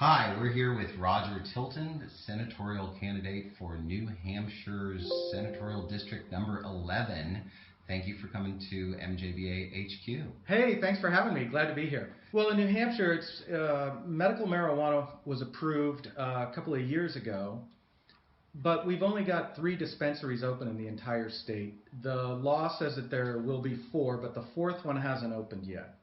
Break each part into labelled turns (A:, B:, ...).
A: Hi, we're here with RTilton, senatorial candidate for New Hampshire's senatorial district number 11. Thank you for coming to MJBA HQ.
B: Hey, thanks for having me. Glad to be here. Well, in New Hampshire, medical marijuana was approved a couple of years ago, but we've only got 3 dispensaries open in the entire state. The law says that there will be 4, but the 4th one hasn't opened yet.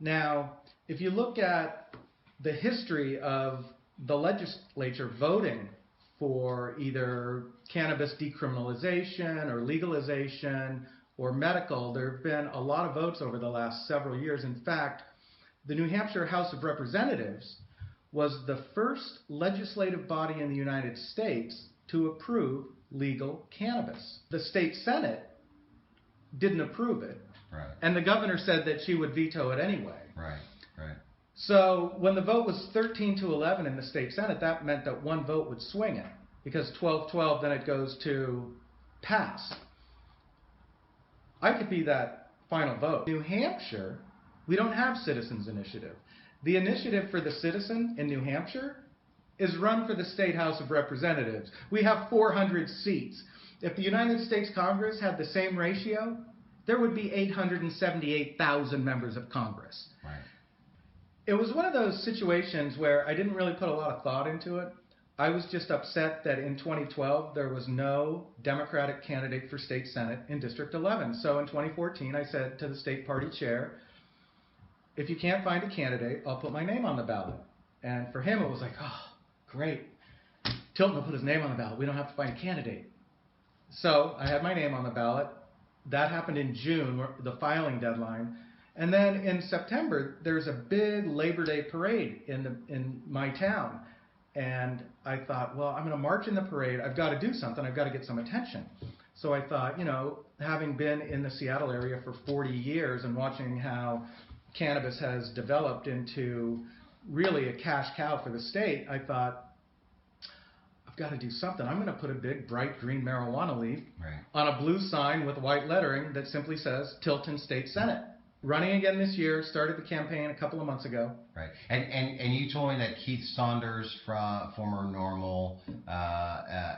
B: Now, if you look at the history of the legislature voting for either cannabis decriminalization or legalization or medical, there have been a lot of votes over the last several years. In fact, the New Hampshire House of Representatives was the first legislative body in the United States to approve legal cannabis. The state Senate didn't approve it,
A: Right.
B: and the governor said that she would veto it anyway.
A: Right.
B: So when the vote was 13-11 in the state Senate, that meant that 1 vote would swing it, because 12-12, then it goes to pass. I could be that final vote. New Hampshire, we don't have citizens initiative. The initiative for the citizen in New Hampshire is run for the State House of Representatives. We have 400 seats. If the United States Congress had the same ratio, there would be 878,000 members of Congress.
A: Right.
B: It was one of those situations where I didn't really put a lot of thought into it. I was just upset that in 2012 there was no Democratic candidate for state Senate in District 11. So in 2014 I said to the state party chair, if you can't find a candidate, I'll put my name on the ballot. And for him it was like, oh, great. Tilton will put his name on the ballot. We don't have to find a candidate. So I had my name on the ballot. That happened in June, the filing deadline. And then in September, there's a big Labor Day parade in my town. And I thought, well, I'm going to march in the parade. I've got to do something. I've got to get some attention. So I thought, having been in the Seattle area for 40 years and watching how cannabis has developed into really a cash cow for the state, I thought, I've got to do something. I'm going to put a big, bright green marijuana leaf on a blue sign with white lettering that simply says Tilton State Senate. Running again this year, started the campaign a couple of months ago.
A: Right. And you told me that Keith Saunders, from former NORML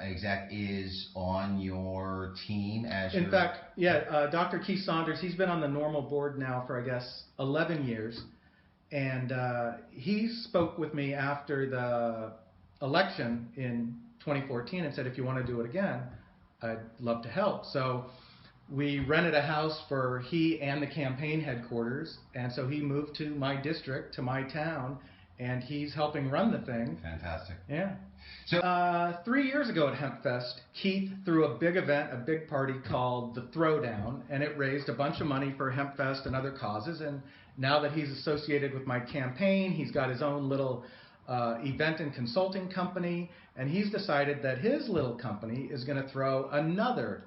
A: exec, is on your team as
B: In fact, Dr. Keith Saunders, he's been on the NORML board now for, I guess, 11 years. And he spoke with me after the election in 2014 and said, if you want to do it again, I'd love to help. So we rented a house for he and the campaign headquarters, and so he moved to my district, to my town, and he's helping run the thing.
A: Fantastic.
B: Yeah.
A: So
B: 3 years ago at HempFest, Keith threw a big event, a big party called The Throwdown, and it raised a bunch of money for HempFest and other causes. And now that he's associated with my campaign, he's got his own little event and consulting company, and he's decided that his little company is going to throw another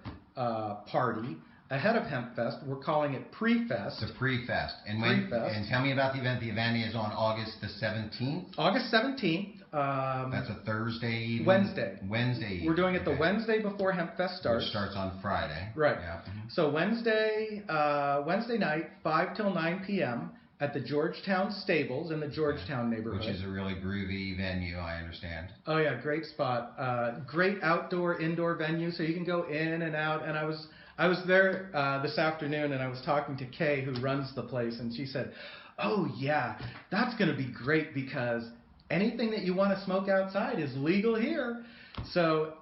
B: party ahead of HempFest. We're calling it PreFest.
A: It's a PreFest. And
B: PreFest.
A: And tell me about the event. The event is on August the 17th.
B: August 17th.
A: That's a Thursday evening?
B: Wednesday.
A: Wednesday.
B: We're doing it the Wednesday before HempFest starts.
A: Which starts on Friday.
B: Right.
A: Yeah.
B: So Wednesday night, 5 till 9 p.m. at the Georgetown Stables in the Georgetown neighborhood.
A: Which is a really groovy venue, I understand.
B: Oh yeah, great spot. Great outdoor, indoor venue, so you can go in and out. And I was there this afternoon, and I was talking to Kay, who runs the place, and she said, oh yeah, that's going to be great because anything that you want to smoke outside is legal here. So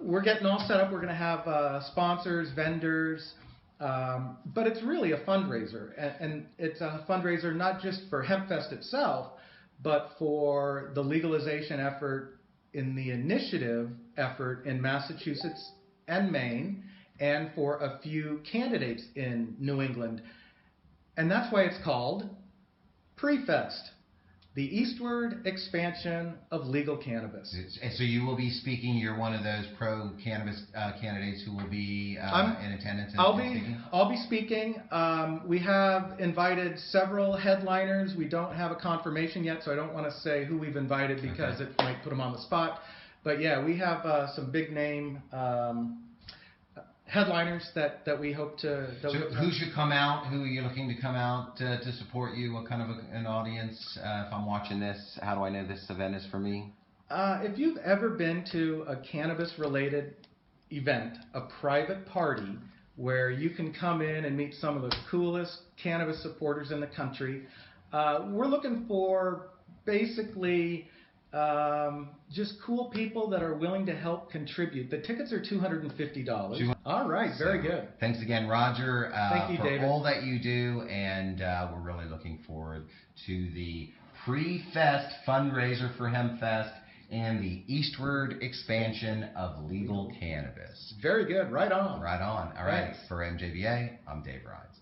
B: we're getting all set up. We're going to have sponsors, vendors, but it's really a fundraiser, and it's a fundraiser not just for HempFest itself, but for the legalization effort in the initiative effort in Massachusetts and Maine, and for a few candidates in New England. And that's why it's called PreFest, the eastward expansion of legal cannabis.
A: And so you will be speaking. You're one of those pro-cannabis candidates who will be in attendance.
B: I'll be speaking. We have invited several headliners. We don't have a confirmation yet, so I don't want to say who we've invited because it might put them on the spot. But yeah, we have some big name headliners that we hope to.
A: Who should come out? Who are you looking to come out to support you? What kind of an audience? If I'm watching this, how do I know this event is for me?
B: If you've ever been to a cannabis-related event, a private party, where you can come in and meet some of the coolest cannabis supporters in the country, we're looking for basically just cool people that are willing to help contribute. The tickets are $250. All right, very good.
A: Thanks again, Roger,
B: Thank you,
A: for
B: David.
A: all that you do, and we're really looking forward to the pre-fest fundraiser for HempFest and the eastward expansion of legal cannabis.
B: Very good. Right on.
A: Right on. All right. For MJBA, I'm Dave Rides.